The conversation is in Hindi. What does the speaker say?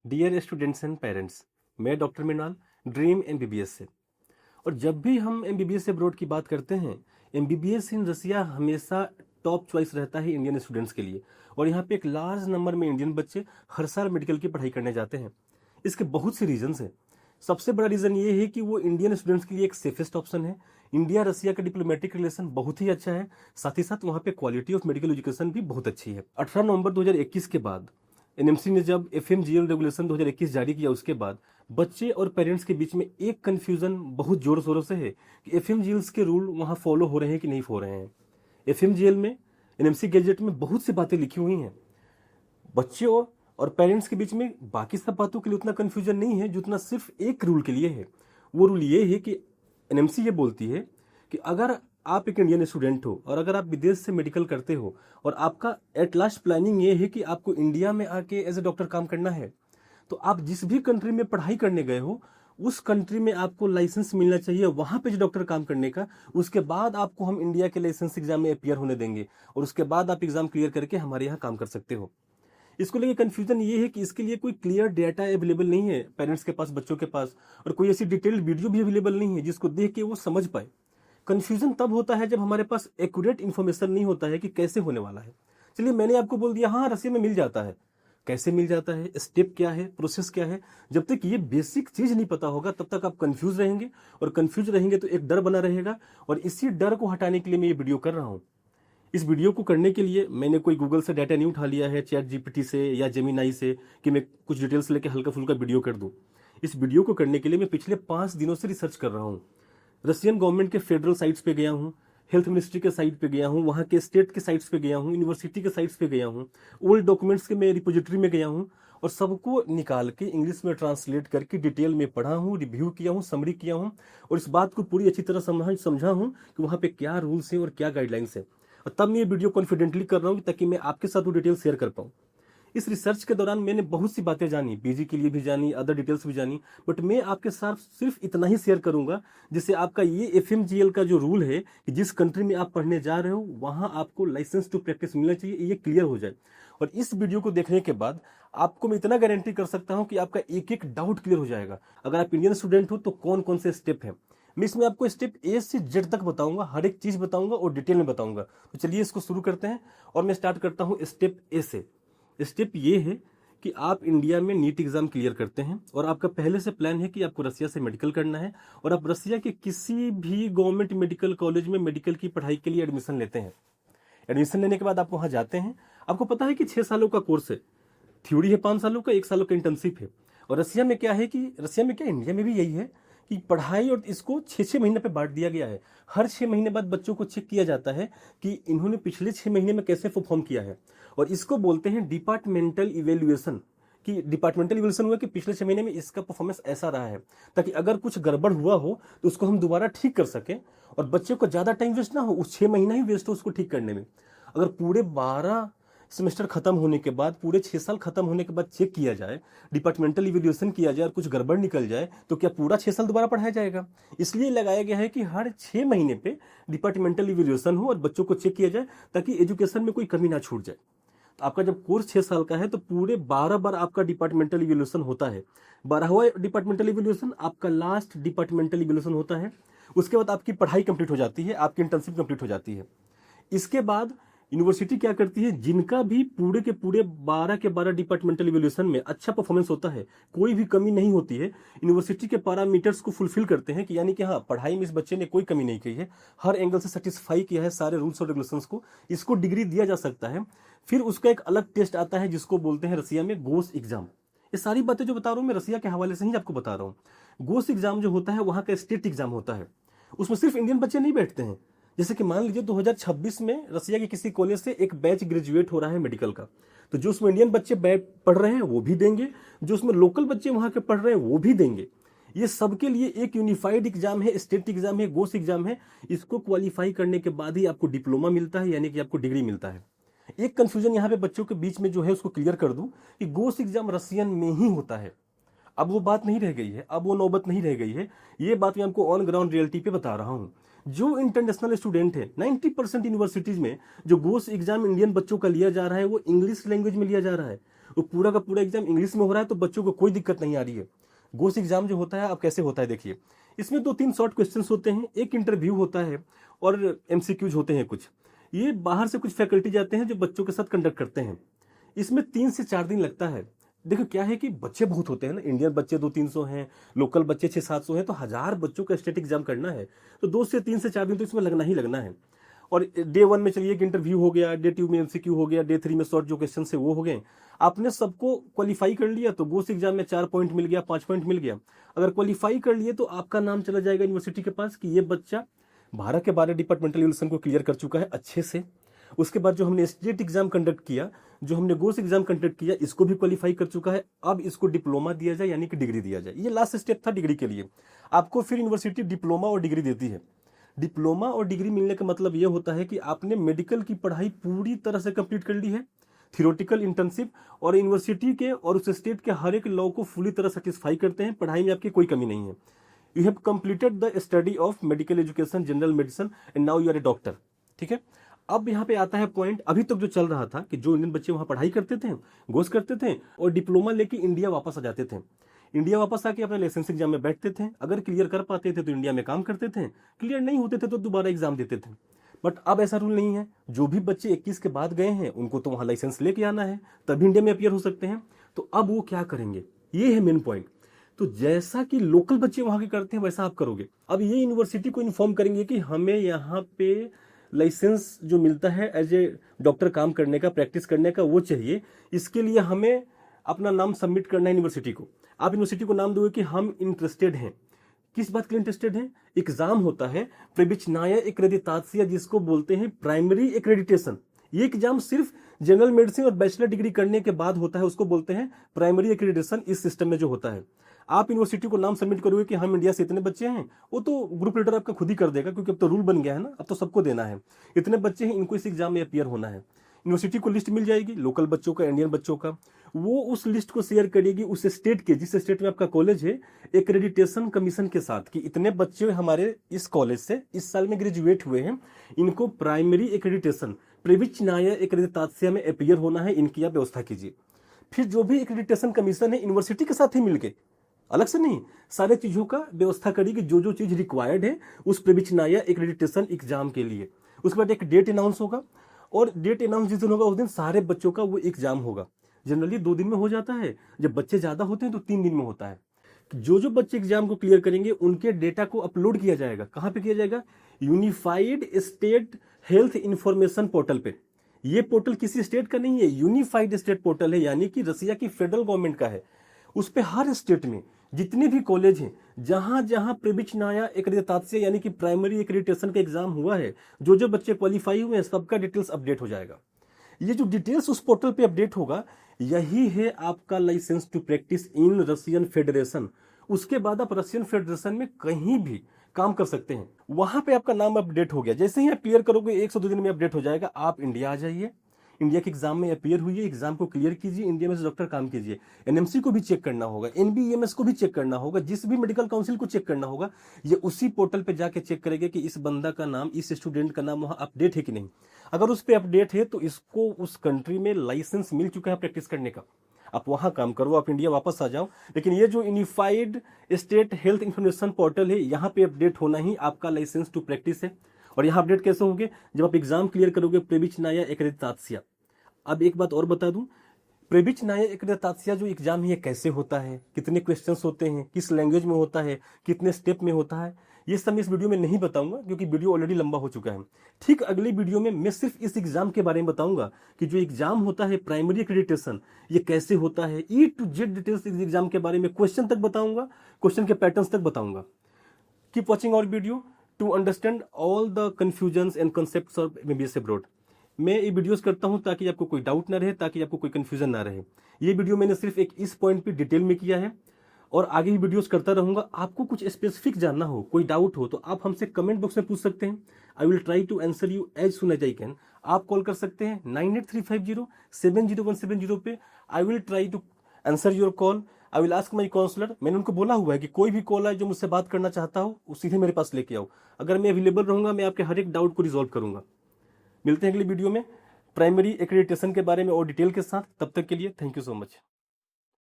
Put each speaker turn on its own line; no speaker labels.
डियर स्टूडेंट्स एंड पेरेंट्स, मैं डॉक्टर मृणाल ड्रीम एमबीबीएस से। और जब भी हम एमबीबीएस अब्रॉड की बात करते हैं, एमबीबीएस इन रसिया हमेशा टॉप चॉइस रहता है इंडियन स्टूडेंट्स के लिए। और यहाँ पे एक लार्ज नंबर में इंडियन बच्चे हर साल मेडिकल की पढ़ाई करने जाते हैं। इसके बहुत से रीजंस हैं। सबसे बड़ा रीजन ये है कि वो इंडियन स्टूडेंट्स के लिए एक सेफेस्ट ऑप्शन है। इंडिया रसिया का डिप्लोमेटिक रिलेशन बहुत ही अच्छा है। साथ ही साथ वहाँ पे क्वालिटी ऑफ मेडिकल एजुकेशन भी बहुत अच्छी है। 18 नवंबर 2021 के बाद एनएमसी ने जब एफएमजीएल रेगुलेशन 2021 जारी किया, उसके बाद बच्चे और पेरेंट्स के बीच में एक कंफ्यूजन बहुत जोर शोरों से है कि एफएमजीएल के रूल वहां फॉलो हो रहे हैं कि नहीं हो रहे हैं। एफएमजीएल में एनएमसी गैजेट में बहुत सी बातें लिखी हुई हैं। बच्चों और पेरेंट्स के बीच में बाकी सब बातों के लिए उतना कंफ्यूजन नहीं है जितना सिर्फ एक रूल के लिए है। वो रूल ये है कि एनएमसी ये बोलती है कि अगर आप एक इंडियन स्टूडेंट हो और अगर आप विदेश से मेडिकल करते हो और आपका एट लास्ट प्लानिंग ये है कि आपको इंडिया में आके एज ए डॉक्टर काम करना है, तो आप जिस भी कंट्री में पढ़ाई करने गए हो उस कंट्री में आपको लाइसेंस मिलना चाहिए वहां पे जो डॉक्टर काम करने का। उसके बाद आपको हम इंडिया के लाइसेंस एग्जाम में अपियर होने देंगे और उसके बाद आप एग्जाम क्लियर करके हमारे यहाँ काम कर सकते हो। इसको लेके कंफ्यूजन ये है कि इसके लिए कोई क्लियर डेटा अवेलेबल नहीं है पेरेंट्स के पास, बच्चों के पास, और कोई ऐसी डिटेल्ड वीडियो भी अवेलेबल नहीं है जिसको देख के वो समझ पाए। कंफ्यूजन तब होता है जब हमारे पास एक्यूरेट इन्फॉर्मेशन नहीं होता है कि कैसे होने वाला है। चलिए, मैंने आपको बोल दिया हाँ रसिया में मिल जाता है। कैसे मिल जाता है, स्टेप क्या है, प्रोसेस क्या है, जब तक ये बेसिक चीज नहीं पता होगा तब तक आप कंफ्यूज रहेंगे। और कंफ्यूज रहेंगे तो एक डर बना रहेगा, और इसी डर को हटाने के लिए मैं ये वीडियो कर रहा हूँ। इस वीडियो को करने के लिए मैंने कोई गूगल से डाटा नहीं उठा लिया है, चैट जीपीटी से या जेमिनाई से, कि मैं कुछ डिटेल्स लेके हल्का फुल्का वीडियो कर दूं। इस वीडियो को करने के लिए मैं पिछले 5 दिनों से रिसर्च कर रहा हूँ। रशियन गवर्नमेंट के फेडरल साइट्स पे गया हूँ, हेल्थ मिनिस्ट्री के साइट पे गया हूँ, वहाँ के स्टेट के साइट्स पे गया हूँ, यूनिवर्सिटी के साइट्स पे गया हूँ, ओल्ड डॉक्यूमेंट्स के मैं रिपोजिटरी में गया हूँ, और सबको निकाल के इंग्लिश में ट्रांसलेट करके डिटेल में पढ़ा हूँ, रिव्यू किया हूँ, समरी किया हूँ, और इस बात को पूरी अच्छी तरह समझा हूँ कि वहाँ पे क्या रूल्स हैं और क्या गाइडलाइंस है। और तब मैं ये वीडियो कॉन्फिडेंटली कर रहा हूँ ताकि मैं आपके साथ वो डिटेल शेयर कर पाऊँ। इस रिसर्च के दौरान मैंने बहुत सी बातें जानी, पीजी के लिए भी जानी, अदर डिटेल्स भी जानी, बट मैं आपके साथ सिर्फ इतना ही शेयर करूंगा जिससे आपका ये एफएमजीएल का जो रूल है कि जिस कंट्री में आप पढ़ने जा रहे हो वहां आपको लाइसेंस टू प्रैक्टिस मिलना चाहिए, ये क्लियर हो जाए। और इस वीडियो को देखने के बाद आपको मैं इतना गारंटी कर सकता हूं कि आपका एक एक डाउट क्लियर हो जाएगा। अगर आप इंडियन स्टूडेंट हो तो कौन कौन से स्टेप है, मैं इसमें आपको स्टेप ए से जेड तक बताऊंगा, हर एक चीज बताऊंगा और डिटेल में बताऊंगा। तो चलिए इसको शुरू करते हैं, और मैं स्टार्ट करता हूं स्टेप ए से। स्टेप ये है कि आप इंडिया में नीट एग्जाम क्लियर करते हैं और आपका पहले से प्लान है कि आपको रसिया से मेडिकल करना है, और आप रसिया के किसी भी गवर्नमेंट मेडिकल कॉलेज में मेडिकल की पढ़ाई के लिए एडमिशन लेते हैं। एडमिशन लेने के बाद आप वहां जाते हैं। आपको पता है कि 6 सालों का कोर्स है, थ्योरी है 5 सालों का, 1 सालों का इंटर्नशिप है। और रसिया में क्या है कि रसिया में क्या, इंडिया में भी यही है कि पढ़ाई और इसको 6-6 महीने पे बांट दिया गया है। हर 6 महीने बाद बच्चों को चेक किया जाता है कि इन्होंने पिछले 6 महीने में कैसे परफॉर्म किया है, और इसको बोलते हैं डिपार्टमेंटल इवेल्युएशन। कि डिपार्टमेंटल इवेल्युएशन हुआ कि पिछले 6 महीने में इसका परफॉर्मेंस ऐसा रहा है, ताकि अगर कुछ गड़बड़ हुआ हो तो उसको हम दोबारा ठीक कर सकें और बच्चे को ज्यादा टाइम वेस्ट ना हो, उस 6 महीना ही वेस्ट हो उसको ठीक करने में। अगर पूरे 12 सेमेस्टर खत्म होने के बाद, पूरे 6 साल खत्म होने के बाद चेक किया जाए, डिपार्टमेंटल इवेल्युएशन किया जाए और कुछ गड़बड़ निकल जाए, तो क्या पूरा 6 साल दोबारा पढ़ाया जाएगा? इसलिए लगाया गया है कि हर 6 महीने पे डिपार्टमेंटल इवेल्युएशन हो और बच्चों को चेक किया जाए ताकि एजुकेशन में कोई कमी ना छूट जाए। तो आपका जब कोर्स 6 साल का है तो पूरे 12 बार आपका डिपार्टमेंटल इवेल्युएशन होता है। 12वां डिपार्टमेंटल इवेल्युएशन आपका लास्ट डिपार्टमेंटल इवेल्युएशन होता है। उसके बाद आपकी पढ़ाई कंप्लीट हो जाती है, आपकी इंटर्नशिप कंप्लीट हो जाती है। इसके बाद यूनिवर्सिटी क्या करती है, जिनका भी पूरे के पूरे 12 के 12 डिपार्टमेंटल इवेल्युएशन में अच्छा परफॉर्मेंस होता है, कोई भी कमी नहीं होती है, यूनिवर्सिटी के पैरामीटर्स को फुलफिल करते हैं कि यानी कि हाँ, पढ़ाई में इस बच्चे ने कोई कमी नहीं की है, हर एंगल से सेटिस्फाई किया है सारे रूल्स और रेगुलेशंस को, इसको डिग्री दिया जा सकता है। फिर उसका एक अलग टेस्ट आता है जिसको बोलते हैं रसिया में गोस एग्जाम। ये सारी बातें जो बता रहा हूँ मैं रसिया के हवाले से ही आपको बता रहा हूँ। गोस एग्जाम जो होता है वहां का स्टेट एग्जाम होता है, उसमें सिर्फ इंडियन बच्चे नहीं बैठते हैं। जैसे कि मान लीजिए 2026 में रसिया के किसी कॉलेज से एक बैच ग्रेजुएट हो रहा है मेडिकल का, तो जो उसमें इंडियन बच्चे पढ़ रहे हैं वो भी देंगे, जो उसमें लोकल बच्चे वहां के पढ़ रहे हैं वो भी देंगे। ये सबके लिए एक यूनिफाइड एग्जाम है, स्टेट एग्जाम है, गोस एग्जाम है। इसको क्वालिफाई करने के बाद ही आपको डिप्लोमा मिलता है, यानी कि आपको डिग्री मिलता है। एक कंफ्यूजन यहाँ पे बच्चों के बीच में जो है उसको क्लियर कर दूं कि गोस एग्जाम रसियन में ही होता है। अब वो बात नहीं रह गई है, अब वो नौबत नहीं रह गई है। ये बात मैं आपको ऑन ग्राउंड रियलिटी पे बता रहा हूँ। जो इंटरनेशनल स्टूडेंट है, 90% यूनिवर्सिटीज में जो गोस एग्जाम इंडियन बच्चों का लिया जा रहा है वो इंग्लिश लैंग्वेज में लिया जा रहा है। वो पूरा का पूरा एग्जाम इंग्लिश में हो रहा है, तो बच्चों को कोई दिक्कत नहीं आ रही है। गोस एग्जाम जो होता है अब कैसे होता है देखिए, इसमें 2-3 शॉर्ट क्वेश्चंस होते हैं, एक इंटरव्यू होता है और एमसीक्यूज होते हैं कुछ। ये बाहर से कुछ फैकल्टी जाते हैं जो बच्चों के साथ कंडक्ट करते हैं। इसमें 3 से 4 दिन लगता है। देखो क्या है कि बच्चे बहुत होते हैं ना, इंडियन बच्चे 200-300 हैं, लोकल बच्चे 600-700 हैं, तो 1000 बच्चों का स्टेट एग्जाम करना है, तो 2 से 3 से 4 दिन तो इसमें लगना ही लगना है। और डे 1 में चलिए एक इंटरव्यू हो गया, डे 2 में एमसीक्यू हो गया, डे 3 में शॉर्ट जो क्वेश्चन है वो हो गए। आपने सबको क्वालिफाई कर लिया तो गोस एग्जाम में 4 पॉइंट मिल गया, 5 पॉइंट मिल गया। अगर क्वालिफाई कर लिए तो आपका नाम चला जाएगा यूनिवर्सिटी के पास कि ये बच्चा 12 के 12 डिपार्टमेंटल एवल्यूशन को क्लियर कर चुका है अच्छे से। उसके बाद जो हमने स्टेट एग्जाम कंडक्ट किया, जो हमने गोस एग्जाम कंडक्ट किया, इसको भी क्वालिफाई कर चुका है। अब इसको डिप्लोमा दिया जाए यानी कि डिग्री दिया जाए। ये लास्ट स्टेप था डिग्री के लिए। आपको फिर यूनिवर्सिटी डिप्लोमा और डिग्री देती है। डिप्लोमा और डिग्री मिलने का मतलब ये होता है कि आपने मेडिकल की पढ़ाई पूरी तरह से कंप्लीट कर ली है, थियोरेटिकल इंटर्नशिप, और यूनिवर्सिटी के और उस स्टेट के हर एक लॉ को पूरी तरह सेटिस्फाई करते हैं, पढ़ाई में आपकी कोई कमी नहीं है। You have completed the study of medical education, general medicine, and now you are a doctor. ठीक है, अब यहाँ पे आता है पॉइंट, अभी तक जो चल रहा था कि जो इंडियन बच्चे वहां पढ़ाई करते थे, गोस करते थे और डिप्लोमा लेके इंडिया वापस आ जाते थे। इंडिया वापस आके अपने लाइसेंस एग्जाम में बैठते थे, अगर क्लियर कर पाते थे तो इंडिया में काम करते थे, क्लियर नहीं होते थे तो दोबारा एग्जाम देते थे। बट अब ऐसा रूल नहीं है, जो भी बच्चे 21 के बाद गए हैं उनको तो वहां लाइसेंस लेके आना है, तभी इंडिया में अपियर हो सकते हैं। तो अब वो क्या करेंगे, ये है मेन पॉइंट। तो जैसा कि लोकल बच्चे वहां के करते हैं वैसा आप करोगे। अब ये यूनिवर्सिटी को इन्फॉर्म करेंगे कि हमें यहाँ पे लाइसेंस जो मिलता है एज ए डॉक्टर काम करने का, प्रैक्टिस करने का, वो चाहिए। इसके लिए हमें अपना नाम सबमिट करना है यूनिवर्सिटी को। आप यूनिवर्सिटी को नाम दोगे कि हम इंटरेस्टेड हैं। किस बात के लिए इंटरेस्टेड हैं? एग्जाम होता है प्रेबिचनाया एक्रेडितासिया, जिसको बोलते हैं प्राइमरी एक्रेडिटेशन। ये एग्जाम सिर्फ जनरल मेडिसिन और बैचलर डिग्री करने के बाद होता है, उसको बोलते हैं प्राइमरी एक्रेडिटेशन। इस सिस्टम में जो होता है, आप यूनिवर्सिटी को नाम सबमिट करोगे कि हम इंडिया से इतने बच्चे हैं, वो तो ग्रुप लीडर आपका खुद ही कर देगा, क्योंकि अब तो रूल बन गया है ना, अब तो सबको देना है। इतने बच्चे हैं, इनको इस एग्जाम में अपियर होना है। यूनिवर्सिटी को लिस्ट मिल जाएगी लोकल बच्चों का, इंडियन बच्चों का, वो उस लिस्ट को शेयर करेगी उस स्टेट के, जिस स्टेट में आपका कॉलेज है, एक्रेडिटेशन कमीशन के साथ कि इतने बच्चे हमारे इस कॉलेज से इस साल में ग्रेजुएट हुए हैं, इनको प्राइमरी एक्रेडिटेशन प्रेबिचनाया एक्रेडितासिया में अपियर होना है, इनकी आप व्यवस्था कीजिए। फिर जो भी एक्रेडिटेशन कमीशन है यूनिवर्सिटी के साथ ही मिलके, अलग से नहीं, सारे चीजों का व्यवस्था करेगी, जो जो चीज रिक्वायर्ड है उस प्रेबिचनाया एक्रेडिटेशन एग्जाम के लिए। उसके बाद एक डेट अनाउंस होगा, और डेट अनाउंस जिस दिन होगा उस दिन सारे बच्चों का वो एग्जाम होगा। जनरली 2 दिन में हो जाता है, जब बच्चे ज्यादा होते हैं तो 3 दिन में होता है। जो जो बच्चे एग्जाम को क्लियर करेंगे उनके डेटा को अपलोड किया जाएगा। कहां पे किया जाएगा? Unified state health information portal पे। ये पोर्टल किसी स्टेट का नहीं है, यूनिफाइड स्टेट पोर्टल है, यानी कि रसिया की फेडरल गवर्नमेंट का है। उस पे हर स्टेट में जितने भी कॉलेज हैं, जहां जहां प्रेबिचनाया एक्रेडितासिया यानी कि प्राइमरी एक्रेडिटेशन का एग्जाम हुआ है, जो जो बच्चे क्वालिफाई हुए हैं, सबका डिटेल्स अपडेट हो जाएगा। ये जो डिटेल्स उस पोर्टल पे अपडेट होगा, यही है आपका license to practice in Russian Federation. उसके बाद आप रशियन फेडरेशन में कहीं भी काम कर सकते हैं। वहां पे आपका नाम अपडेट हो गया, जैसे ही आप क्लियर करोगे 1 से 2 दिन में अपडेट हो जाएगा। आप इंडिया आ जाइए, इंडिया के एग्जाम में अपियर हुई, एग्जाम को क्लियर कीजिए, इंडिया में से डॉक्टर काम कीजिए। एनएमसी को भी चेक करना होगा, एनबीएमएस को भी चेक करना होगा, जिस भी मेडिकल काउंसिल को चेक करना होगा, ये उसी पोर्टल पे जाके चेक करेंगे कि इस बंदा का नाम, इस स्टूडेंट का नाम वहां अपडेट है कि नहीं। अगर उस पर अपडेट है तो इसको उस कंट्री में लाइसेंस मिल चुका है प्रैक्टिस करने का, आप वहां काम करो, आप इंडिया वापस आ जाओ। लेकिन ये जो unified state health information portal है, यहाँ पे अपडेट होना ही आपका लाइसेंस टू प्रैक्टिस है। और यहाँ अपडेट कैसे होंगे? जब आप एग्जाम क्लियर करोगे प्रेबिचनाया एक्रेडितासिया। अब एक बात और बता दूं, प्रेबिचनाया एक्रेडितासिया जो एग्जाम है ये कैसे होता है, कितने क्वेश्चंस होते हैं, किस लैंग्वेज में होता है, कितने स्टेप में होता है, ये सब इस वीडियो में नहीं बताऊंगा, क्योंकि वीडियो ऑलरेडी लंबा हो चुका है। ठीक अगली वीडियो में मैं सिर्फ इस एग्जाम के बारे में बताऊंगा कि जो एग्जाम होता है प्राइमरी एक्रेडिटेशन, ये कैसे होता है। E to Z डिटेल्स इस एग्जाम के बारे में, क्वेश्चन तक बताऊंगा, क्वेश्चन के पैटर्न्स तक बताऊंगा। Keep watching our video to understand all the confusions and concepts of MBBS abroad. मैं ये वीडियोस करता हूं ताकि आपको कोई डाउट ना रहे, ताकि आपको कोई कंफ्यूजन ना रहे। ये वीडियो मैंने सिर्फ एक इस पॉइंट पे डिटेल में किया है, और आगे भी वीडियोस करता रहूंगा। आपको कुछ स्पेसिफिक जानना हो, कोई डाउट हो, तो आप हमसे कमेंट बॉक्स में पूछ सकते हैं। I will try to answer you as soon as I can. आप कॉल कर सकते हैं 9835070170 पे। I will try to answer your call. I will ask my counsellor. मैंने उनको बोला हुआ है कि कोई भी कॉल आए जो मुझसे बात करना चाहता हो, वो सीधे मेरे पास लेके आओ। अगर मैं अवेलेबल रहूंगा, मैं आपके हर एक डाउट को रिजॉल्व करूंगा। मिलते हैं अगली वीडियो में। प्राइमरी एक्रेडिटेशन के बारे में और डिटेल के साथ। तब तक के लिए थैंक यू सो मच।